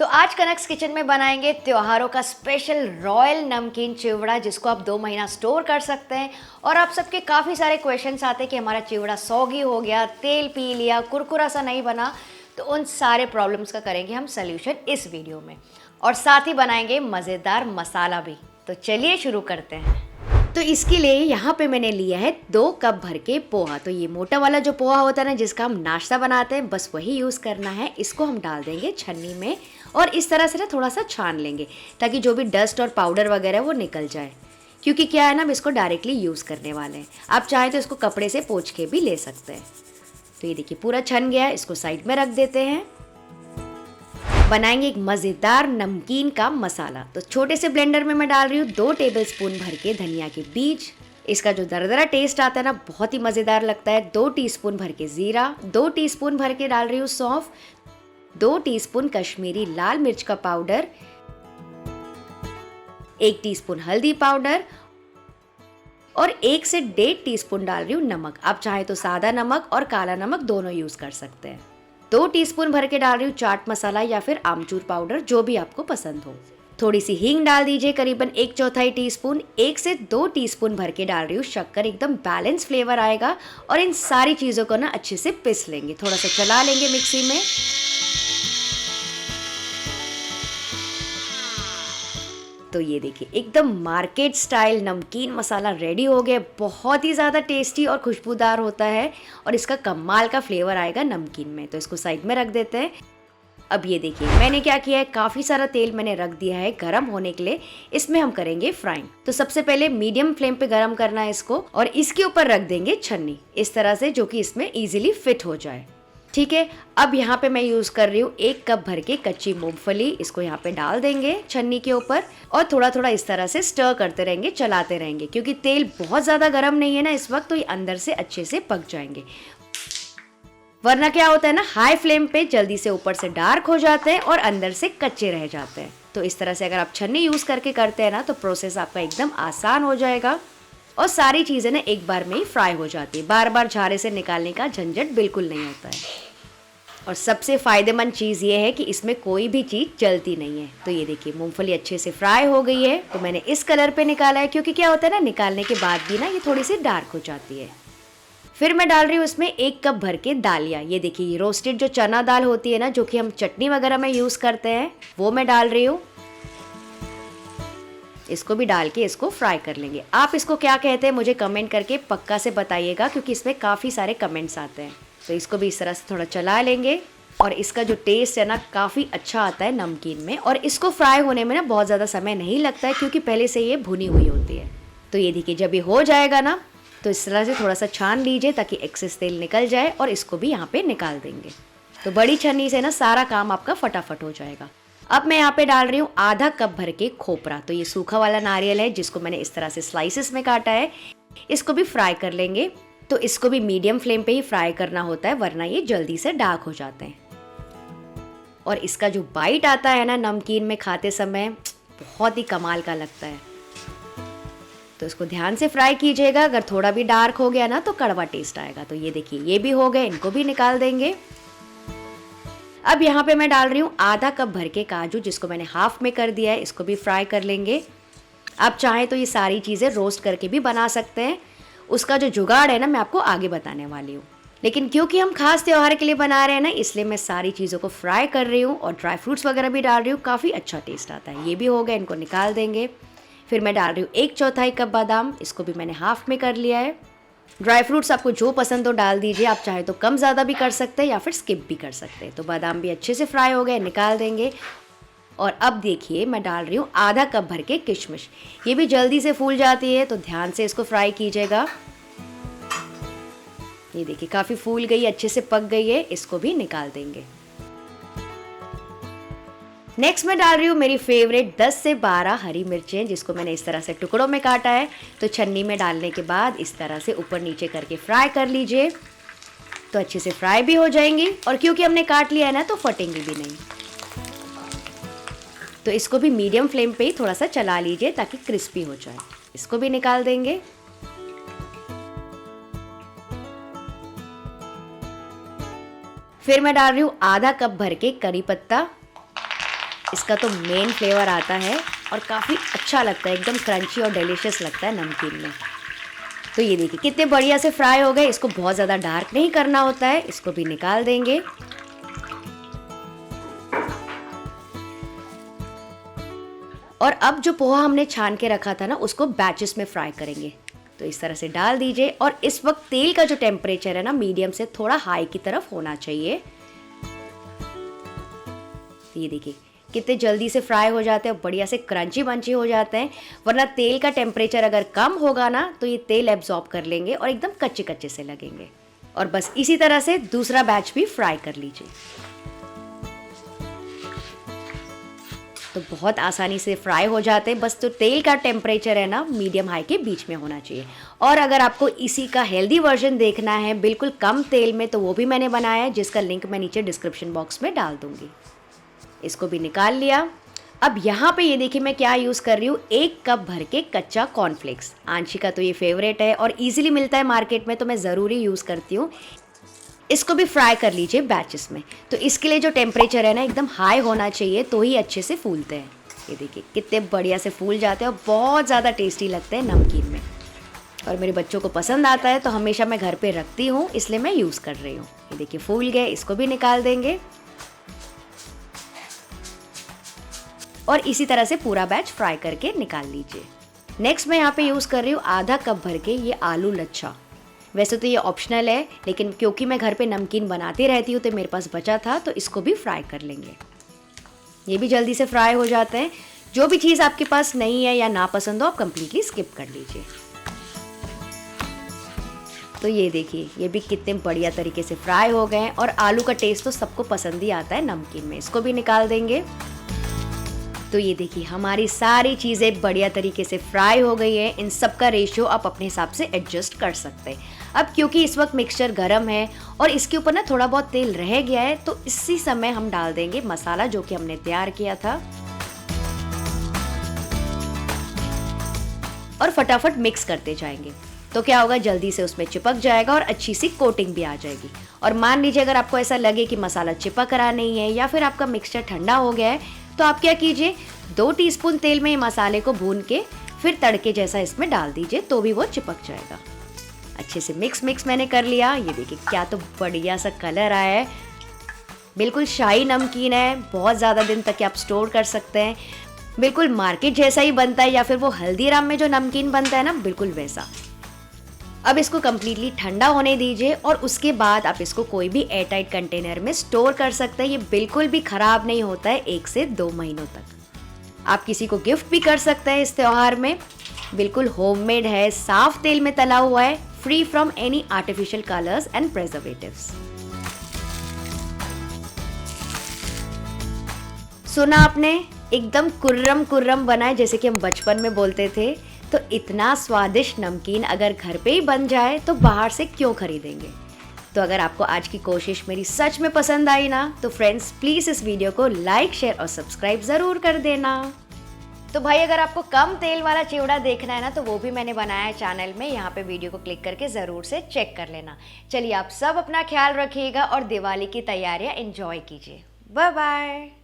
आज कनक्स किचन में बनाएंगे त्योहारों का स्पेशल रॉयल नमकीन चिवड़ा, जिसको आप 2 महीना स्टोर कर सकते हैं। और आप सबके काफ़ी सारे क्वेश्चंस आते हैं कि हमारा चिवड़ा सौगी हो गया, तेल पी लिया, कुरकुरा सा नहीं बना। तो उन सारे प्रॉब्लम्स का करेंगे हम सल्यूशन इस वीडियो में, और साथ ही बनाएंगे मज़ेदार मसाला भी। तो चलिए शुरू करते हैं। तो इसके लिए यहाँ पे मैंने लिया है 2 कप भर के पोहा। तो ये मोटा वाला जो पोहा होता है ना, जिसका हम नाश्ता बनाते हैं, बस वही यूज़ करना है। इसको हम डाल देंगे छन्नी में और इस तरह से ना थोड़ा सा छान लेंगे, ताकि जो भी डस्ट और पाउडर वगैरह वो निकल जाए। क्योंकि क्या है ना, हम इसको डायरेक्टली यूज़ करने वाले हैं। आप चाहें तो इसको कपड़े से पोंछ के भी ले सकते हैं। तो ये देखिए पूरा छन गया है, इसको साइड में रख देते हैं। बनाएंगे एक मज़ेदार नमकीन का मसाला। तो छोटे से ब्लेंडर में मैं डाल रही हूँ 2 टेबलस्पून भर के धनिया के बीज। इसका जो दरदरा टेस्ट आता है ना, बहुत ही मज़ेदार लगता है। 2 टीस्पून भर के ज़ीरा, 2 टीस्पून भर के डाल रही हूँ सौंफ, 2 टीस्पून कश्मीरी लाल मिर्च का पाउडर, 1 टीस्पून हल्दी पाउडर और 1 से 1.5 टीस्पून डाल रही हूँ नमक। आप चाहे तो सादा नमक और काला नमक दोनों यूज़ कर सकते हैं। 2 टीस्पून भर के डाल रही हूँ चाट मसाला या फिर आमचूर पाउडर, जो भी आपको पसंद हो। थोड़ी सी हींग डाल दीजिए, करीबन 1/4 टीस्पून। 1 से 2 टीस्पून भर के डाल रही हूँ शक्कर, एकदम बैलेंस फ्लेवर आएगा। और इन सारी चीज़ों को ना अच्छे से पिस लेंगे, थोड़ा सा चला लेंगे मिक्सी में। तो ये देखिए एकदम मार्केट स्टाइल नमकीन मसाला रेडी हो गया। बहुत ही ज़्यादा टेस्टी और खुशबूदार होता है, और इसका कमाल का फ्लेवर आएगा नमकीन में। तो इसको साइड में रख देते हैं। अब ये देखिए मैंने क्या किया है, काफ़ी सारा तेल मैंने रख दिया है गरम होने के लिए। इसमें हम करेंगे फ्राइंग। तो सबसे पहले मीडियम फ्लेम पे गरम करना है इसको, और इसके ऊपर रख देंगे छन्नी इस तरह से, जो कि इसमें ईजिली फिट हो जाए। ठीक है, अब यहाँ पे मैं यूज़ कर रही हूँ 1 कप भर के कच्ची मूंगफली। इसको यहाँ पे डाल देंगे छन्नी के ऊपर, और थोड़ा थोड़ा इस तरह से स्टर करते रहेंगे, चलाते रहेंगे। क्योंकि तेल बहुत ज़्यादा गर्म नहीं है ना इस वक्त, तो ये अंदर से अच्छे से पक जाएंगे। वरना क्या होता है ना, हाई फ्लेम पे जल्दी से ऊपर से डार्क हो जाते हैं और अंदर से कच्चे रह जाते हैं। तो इस तरह से अगर आप छन्नी यूज़ करके करते हैं ना, तो प्रोसेस आपका एकदम आसान हो जाएगा, और सारी चीज़ें ना एक बार में ही फ्राई हो जाती है। बार बार झारे से निकालने का झंझट बिल्कुल नहीं होता है। और सबसे फ़ायदेमंद चीज़ ये है कि इसमें कोई भी चीज़ जलती नहीं है। तो ये देखिए मूंगफली अच्छे से फ्राई हो गई है। तो मैंने इस कलर पे निकाला है, क्योंकि क्या होता है ना, निकालने के बाद भी ना ये थोड़ी सी डार्क हो जाती है। फिर मैं डाल रही हूँ इसमें 1 कप भर के दालिया। ये देखिए ये रोस्टेड जो चना दाल होती है ना, जो कि हम चटनी वगैरह में यूज़ करते हैं, वो मैं डाल रही हूँ। इसको भी डाल के इसको फ्राई कर लेंगे। आप इसको क्या कहते हैं मुझे कमेंट करके पक्का से बताइएगा, क्योंकि इसमें काफ़ी सारे कमेंट्स आते हैं। तो इसको भी इस तरह से थोड़ा चला लेंगे, और इसका जो टेस्ट है ना, काफ़ी अच्छा आता है नमकीन में। और इसको फ्राई होने में ना बहुत ज़्यादा समय नहीं लगता है, क्योंकि पहले से ये भुनी हुई होती है। तो ये देखिए जब ये हो जाएगा ना, तो इस तरह से थोड़ा सा छान लीजिए, ताकि एक्सेस तेल निकल जाए, और इसको भी यहाँ पे निकाल देंगे। तो बड़ी छन्नी से ना सारा काम आपका फटाफट हो जाएगा। अब मैं यहाँ पे डाल रही हूँ आधा कप भर के खोपरा। तो ये सूखा वाला नारियल है, जिसको मैंने इस तरह से स्लाइसेस में काटा है। इसको भी फ्राई कर लेंगे। तो इसको भी मीडियम फ्लेम पे ही फ्राई करना होता है, वरना ये जल्दी से डार्क हो जाते हैं। और इसका जो बाइट आता है ना नमकीन में खाते समय, बहुत ही कमाल का लगता है। तो इसको ध्यान से फ्राई कीजिएगा, अगर थोड़ा भी डार्क हो गया ना तो कड़वा टेस्ट आएगा। तो ये देखिए ये भी हो गए, इनको भी निकाल देंगे। अब यहाँ पे मैं डाल रही हूँ आधा कप भर के काजू, जिसको मैंने हाफ में कर दिया है। इसको भी फ्राई कर लेंगे। आप चाहें तो ये सारी चीज़ें रोस्ट करके भी बना सकते हैं। उसका जो जुगाड़ है ना, मैं आपको आगे बताने वाली हूँ। लेकिन क्योंकि हम खास त्योहार के लिए बना रहे हैं ना, इसलिए मैं सारी चीज़ों को फ्राई कर रही हूँ, और ड्राई फ्रूट्स वगैरह भी डाल रही हूँ। काफ़ी अच्छा टेस्ट आता है। ये भी हो गए, इनको निकाल देंगे। फिर मैं डाल रही हूँ 1/4 कप बादाम। इसको भी मैंने हाफ में कर लिया है। ड्राई फ्रूट्स आपको जो पसंद हो डाल दीजिए। आप चाहे तो कम ज़्यादा भी कर सकते हैं, या फिर स्किप भी कर सकते हैं। तो बादाम भी अच्छे से फ्राई हो गए, निकाल देंगे। और अब देखिए मैं डाल रही हूँ आधा कप भर के किशमिश। ये भी जल्दी से फूल जाती है, तो ध्यान से इसको फ्राई कीजिएगा। ये देखिए काफ़ी फूल गई, अच्छे से पक गई है। इसको भी निकाल देंगे। नेक्स्ट मैं डाल रही हूँ मेरी फेवरेट 10 से 12 हरी मिर्चें, जिसको मैंने इस तरह से टुकड़ों में काटा है। तो छन्नी में डालने के बाद इस तरह से ऊपर नीचे करके फ्राई कर लीजिए, तो अच्छे से फ्राई भी हो जाएंगी। और क्योंकि हमने काट लिया है ना, तो फटेंगी भी नहीं। तो इसको भी मीडियम फ्लेम पे ही थोड़ा सा चला लीजिए, ताकि क्रिस्पी हो जाए। इसको भी निकाल देंगे। फिर मैं डाल रही हूँ आधा कप भर के करी पत्ता, इसका तो मेन फ्लेवर आता है और काफ़ी अच्छा लगता है, एकदम क्रंची और डिलीशियस लगता है नमकीन में। तो ये देखिए कितने बढ़िया से फ्राई हो गए। इसको बहुत ज़्यादा डार्क नहीं करना होता है। इसको भी निकाल देंगे। और अब जो पोहा हमने छान के रखा था ना, उसको बैचेस में फ्राई करेंगे। तो इस तरह से डाल दीजिए और इस वक्त तेल का जो टेम्परेचर है ना, मीडियम से थोड़ा हाई की तरफ होना चाहिए। ये देखिए कितने जल्दी से फ्राई हो जाते हैं और बढ़िया से क्रंची मंची हो जाते हैं। वरना तेल का टेम्परेचर अगर कम होगा ना, तो ये तेल एब्जॉर्ब कर लेंगे और एकदम कच्चे कच्चे से लगेंगे। और बस इसी तरह से दूसरा बैच भी फ्राई कर लीजिए। तो बहुत आसानी से फ्राई हो जाते हैं। बस तो तेल का टेम्परेचर है ना, मीडियम हाई के बीच में होना चाहिए। और अगर आपको इसी का हेल्दी वर्जन देखना है बिल्कुल कम तेल में, तो वो भी मैंने बनाया है, जिसका लिंक मैं नीचे डिस्क्रिप्शन बॉक्स में डाल दूंगी। इसको भी निकाल लिया। अब यहाँ पे ये देखिए मैं क्या यूज़ कर रही हूँ, 1 कप भर के कच्चा कॉर्नफ्लेक्स। आंशी का तो ये फेवरेट है और इजीली मिलता है मार्केट में, तो मैं ज़रूरी यूज़ करती हूँ। इसको भी फ्राई कर लीजिए बैचेस में। तो इसके लिए जो टेम्परेचर है ना, एकदम हाई होना चाहिए, तो ही अच्छे से फूलते हैं। ये देखिए कितने बढ़िया से फूल जाते हैं और बहुत ज़्यादा टेस्टी लगते हैं नमकीन में। और मेरे बच्चों को पसंद आता है, तो हमेशा मैं घर पे रखती हूँ, इसलिए मैं यूज़ कर रही हूँ। ये देखिए फूल गए। इसको भी निकाल देंगे और इसी तरह से पूरा बैच फ्राई करके निकाल लीजिए। नेक्स्ट मैं यहाँ पे यूज़ कर रही हूँ आधा कप भर के ये आलू लच्छा। वैसे तो ये ऑप्शनल है, लेकिन क्योंकि मैं घर पे नमकीन बनाती रहती हूँ तो मेरे पास बचा था, तो इसको भी फ्राई कर लेंगे। ये भी जल्दी से फ्राई हो जाते हैं। जो भी चीज़ आपके पास नहीं है या ना पसंद हो, आप कम्प्लीटली स्किप कर लीजिए। तो ये देखिए ये भी कितने बढ़िया तरीके से फ्राई हो गए हैं और आलू का टेस्ट तो सबको पसंद ही आता है नमकीन में। इसको भी निकाल देंगे। तो ये देखिए हमारी सारी चीज़ें बढ़िया तरीके से फ्राई हो गई है। इन सब का रेशियो आप अपने हिसाब से एडजस्ट कर सकते हैं। अब क्योंकि इस वक्त मिक्सचर गरम है और इसके ऊपर ना थोड़ा बहुत तेल रह गया है, तो इसी समय हम डाल देंगे मसाला जो कि हमने तैयार किया था और फटाफट मिक्स करते जाएंगे। तो क्या होगा, जल्दी से उसमें चिपक जाएगा और अच्छी सी कोटिंग भी आ जाएगी। और मान लीजिए अगर आपको ऐसा लगे कि मसाला चिपक रहा नहीं है या फिर आपका मिक्सचर ठंडा हो गया है, तो आप क्या कीजिए, 2 टीस्पून तेल में ये मसाले को भून के फिर तड़के जैसा इसमें डाल दीजिए, तो भी वो चिपक जाएगा। अच्छे से मिक्स मैंने कर लिया। ये देखिए क्या तो बढ़िया सा कलर आया है। बिल्कुल शाही नमकीन है, बहुत ज़्यादा दिन तक आप स्टोर कर सकते हैं। बिल्कुल मार्केट जैसा ही बनता है, या फिर वो हल्दीराम में जो नमकीन बनता है ना, बिल्कुल वैसा। अब इसको कम्प्लीटली ठंडा होने दीजिए और उसके बाद आप इसको कोई भी एयरटाइट कंटेनर में स्टोर कर सकते हैं। ये बिल्कुल भी ख़राब नहीं होता है 1 से 2 महीनों तक। आप किसी को गिफ्ट भी कर सकते हैं इस त्योहार में। बिल्कुल होममेड है, साफ तेल में तला हुआ है, free from any artificial colours and preservatives. सुना आपने, एकदम कुर्रम कुर्रम बना है, जैसे कि हम बचपन में बोलते थे। तो इतना स्वादिष्ट नमकीन अगर घर पे ही बन जाए तो बाहर से क्यों खरीदेंगे। तो अगर आपको आज की कोशिश मेरी सच में पसंद आई ना, तो फ्रेंड्स प्लीज़ इस वीडियो को लाइक, शेयर और सब्सक्राइब ज़रूर कर देना। तो भाई अगर आपको कम तेल वाला चिवड़ा देखना है ना, तो वो भी मैंने बनाया है चैनल में। यहाँ पे वीडियो को क्लिक करके ज़रूर से चेक कर लेना। चलिए आप सब अपना ख्याल रखिएगा और दिवाली की तैयारियाँ एंजॉय कीजिए। Bye bye.